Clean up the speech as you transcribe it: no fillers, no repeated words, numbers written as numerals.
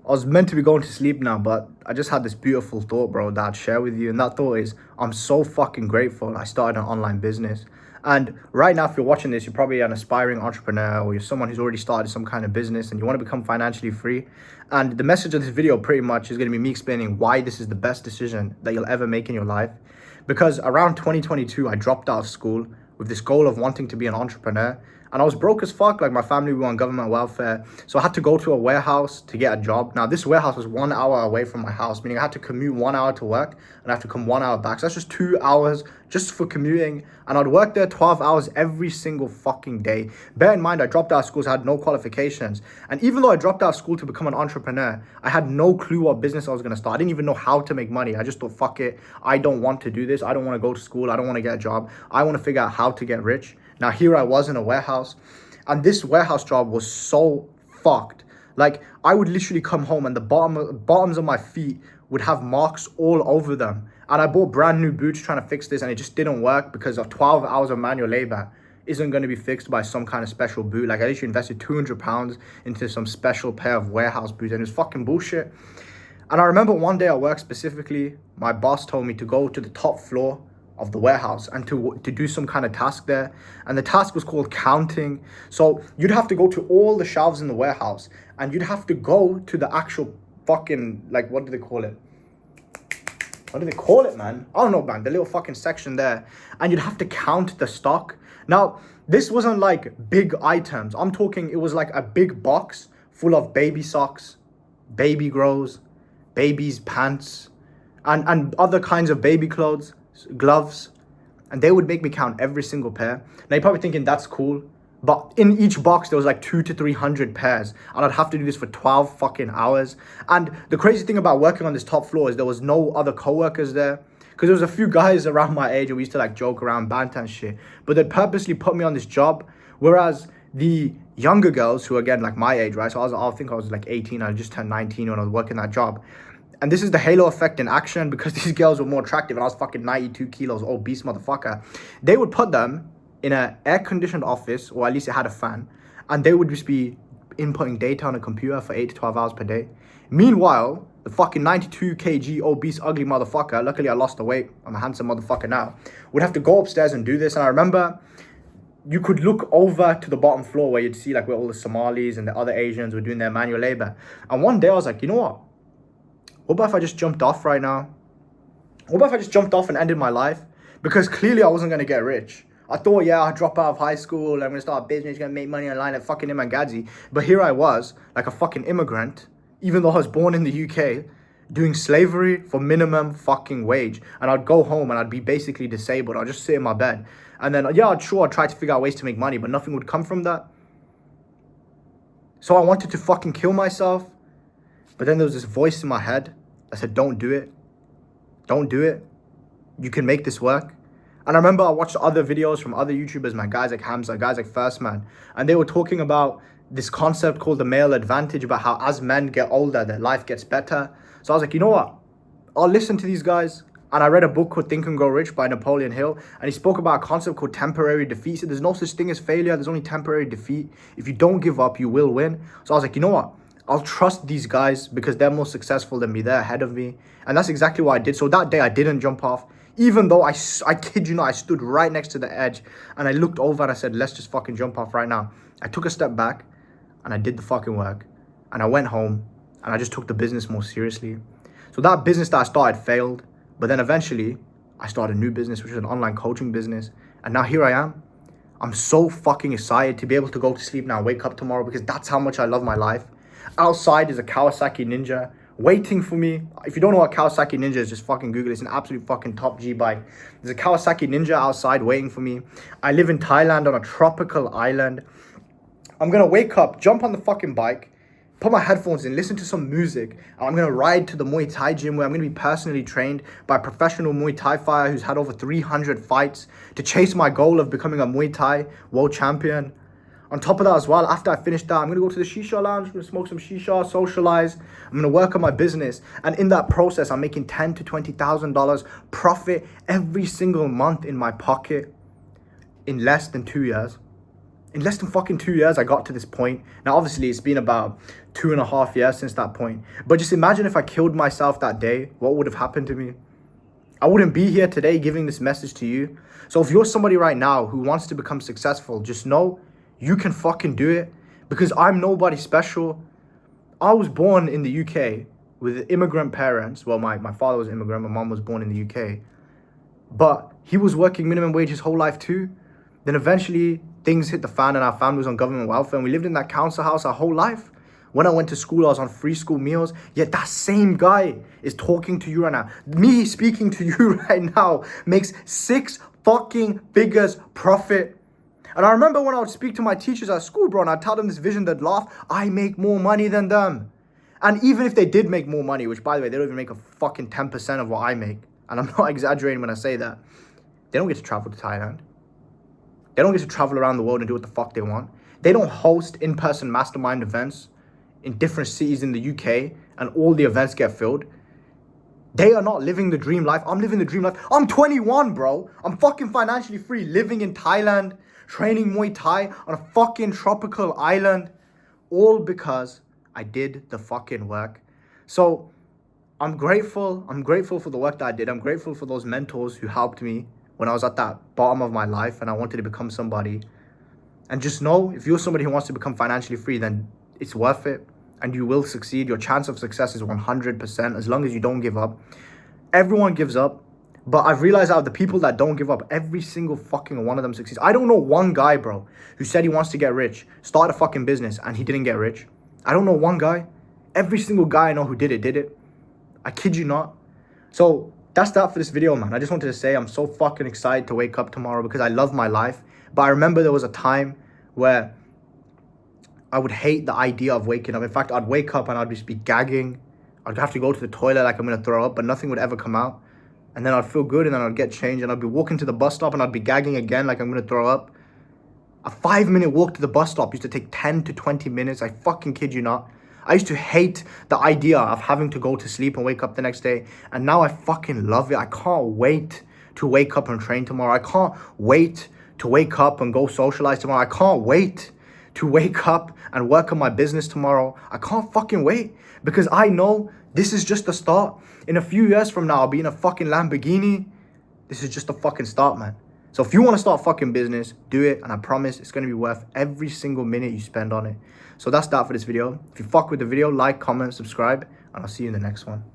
I was meant to be going to sleep now, but I just had this beautiful thought, bro, that I'd share with you. And that thought is, I'm so fucking grateful I started an online business. And right now, if you're watching this, you're probably an aspiring entrepreneur or you're someone who's already started some kind of business and you want to become financially free. And the message of this video pretty much is going to be me explaining why this is the best decision that you'll ever make in your life. Because around 2022, I dropped out of school with this goal of wanting to be an entrepreneur. And I was broke as fuck. Like, my family were on government welfare. So I had to go to a warehouse to get a job. Now, this warehouse was 1 hour away from my house, meaning I had to commute 1 hour to work and I have to come 1 hour back. So that's just 2 hours just for commuting. And I'd work there 12 hours every single fucking day. Bear in mind, I dropped out of school, so I had no qualifications. And even though I dropped out of school to become an entrepreneur, I had no clue what business I was going to start. I didn't even know how to make money. I just thought, fuck it. I don't want to do this. I don't want to go to school. I don't want to get a job. I want to figure out how to get rich. Now, here I was in a warehouse, and this warehouse job was so fucked. Like, I would literally come home and the bottoms of my feet would have marks all over them. And I bought brand new boots trying to fix this, and it just didn't work because of 12 hours of manual labor isn't going to be fixed by some kind of special boot. Like, I literally invested £200 into some special pair of warehouse boots, and it was fucking bullshit. And I remember one day at work specifically, my boss told me to go to the top floor of the warehouse and to do some kind of task there. And the task was called counting. So you'd have to go to all the shelves in the warehouse and you'd have to go to the actual fucking, like, what do they call it? What do they call it, man? I don't know, man. The little fucking section there. And you'd have to count the stock. Now, this wasn't like big items. I'm talking, it was like a big box full of baby socks, baby grows, babies' pants, and other kinds of baby clothes, gloves. And they would make me count every single pair. Now, you're probably thinking that's cool. But in each box, there was like 200 to 300 pairs. And I'd have to do this for 12 fucking hours. And the crazy thing about working on this top floor is there was no other co-workers there. Because there was a few guys around my age and we used to like joke around, banter and shit. But they'd purposely put me on this job. Whereas the younger girls who, again, like my age, right? So I think I was like 18. I just turned 19 when I was working that job. And this is the halo effect in action because these girls were more attractive and I was fucking 92 kilos, obese motherfucker. They would put them in an air-conditioned office, or at least it had a fan, and they would just be inputting data on a computer for 8 to 12 hours per day. Meanwhile, the fucking 92 kg obese ugly motherfucker, luckily I lost the weight, I'm a handsome motherfucker now, would have to go upstairs and do this. And I remember you could look over to the bottom floor where you'd see like where all the Somalis and the other Asians were doing their manual labor. And one day I was like, you know what about if I just jumped off right now? What about if I just jumped off and ended my life? Because clearly I wasn't going to get rich. I thought, yeah, I'll drop out of high school, I'm going to start a business, going to make money online at fucking Imam Gadzi. But here I was, like a fucking immigrant, even though I was born in the UK, doing slavery for minimum fucking wage. And I'd go home and I'd be basically disabled. I'd just sit in my bed. And then, yeah, I'd try to figure out ways to make money, but nothing would come from that. So I wanted to fucking kill myself. But then there was this voice in my head that said, don't do it. Don't do it. You can make this work. And I remember I watched other videos from other YouTubers, man, guys like Hamza, guys like First Man, and they were talking about this concept called the male advantage, about how as men get older, their life gets better. So I was like, you know what? I'll listen to these guys. And I read a book called Think and Grow Rich by Napoleon Hill, and he spoke about a concept called temporary defeat. He said there's no such thing as failure, there's only temporary defeat. If you don't give up, you will win. So I was like, you know what? I'll trust these guys because they're more successful than me. They're ahead of me. And that's exactly what I did. So that day I didn't jump off. Even though I kid you not, I stood right next to the edge and I looked over and I said, let's just fucking jump off right now. I took a step back and I did the fucking work. And I went home and I just took the business more seriously. So that business that I started failed. But then eventually I started a new business, which was an online coaching business. And now here I am. I'm so fucking excited to be able to go to sleep now, wake up tomorrow, because that's how much I love my life. Outside is a Kawasaki Ninja waiting for me. If you don't know what Kawasaki Ninja is, just fucking Google it. It's an absolute fucking top G bike. There's a Kawasaki Ninja outside waiting for me. I live in Thailand on a tropical island. I'm gonna wake up, jump on the fucking bike, put my headphones in, listen to some music, and I'm gonna ride to the Muay Thai gym where I'm gonna be personally trained by a professional Muay Thai fighter who's had over 300 fights to chase my goal of becoming a Muay Thai world champion. On top of that as well, after I finish that, I'm going to go to the shisha lounge, I'm going to smoke some shisha, socialize. I'm going to work on my business. And in that process, I'm making $10,000 to $20,000 profit every single month in my pocket in less than 2 years. In less than fucking 2 years, I got to this point. Now, obviously, it's been about 2.5 years since that point. But just imagine if I killed myself that day, what would have happened to me? I wouldn't be here today giving this message to you. So if you're somebody right now who wants to become successful, just know you can fucking do it, because I'm nobody special. I was born in the UK with immigrant parents. Well, my father was immigrant. My mom was born in the UK. But he was working minimum wage his whole life too. Then eventually things hit the fan and our family was on government welfare, and we lived in that council house our whole life. When I went to school, I was on free school meals. Yet that same guy is talking to you right now. Me speaking to you right now makes 6 fucking figures profit. And I remember when I would speak to my teachers at school, bro, and I'd tell them this vision, they'd laugh. I make more money than them. And even if they did make more money, which by the way, they don't even make a fucking 10% of what I make. And I'm not exaggerating when I say that. They don't get to travel to Thailand. They don't get to travel around the world and do what the fuck they want. They don't host in-person mastermind events in different cities in the UK and all the events get filled. They are not living the dream life. I'm living the dream life. I'm 21, bro. I'm fucking financially free, living in Thailand, training Muay Thai on a fucking tropical island, all because I did the fucking work. So I'm grateful. I'm grateful for the work that I did. I'm grateful for those mentors who helped me when I was at that bottom of my life and I wanted to become somebody. And just know, if you're somebody who wants to become financially free, then it's worth it and you will succeed. Your chance of success is 100% as long as you don't give up. Everyone gives up, but I've realized out of the people that don't give up, every single fucking one of them succeeds. I don't know one guy, bro, who said he wants to get rich, start a fucking business, and he didn't get rich. I don't know one guy. Every single guy I know who did it. I kid you not. So that's that for this video, man. I just wanted to say I'm so fucking excited to wake up tomorrow because I love my life. But I remember there was a time where I would hate the idea of waking up. In fact, I'd wake up and I'd just be gagging. I'd have to go to the toilet like I'm going to throw up, but nothing would ever come out. And then I'd feel good and then I'd get changed and I'd be walking to the bus stop and I'd be gagging again like I'm going to throw up. A 5-minute walk to the bus stop used to take 10 to 20 minutes. I fucking kid you not. I used to hate the idea of having to go to sleep and wake up the next day. And now I fucking love it. I can't wait to wake up and train tomorrow. I can't wait to wake up and go socialize tomorrow. I can't wait to wake up and work on my business tomorrow. I can't fucking wait because I know this is just the start. In a few years from now, I'll be in a fucking Lamborghini. This is just the fucking start, man. So if you want to start fucking business, do it. And I promise it's going to be worth every single minute you spend on it. So that's that for this video. If you fuck with the video, like, comment, subscribe, and I'll see you in the next one.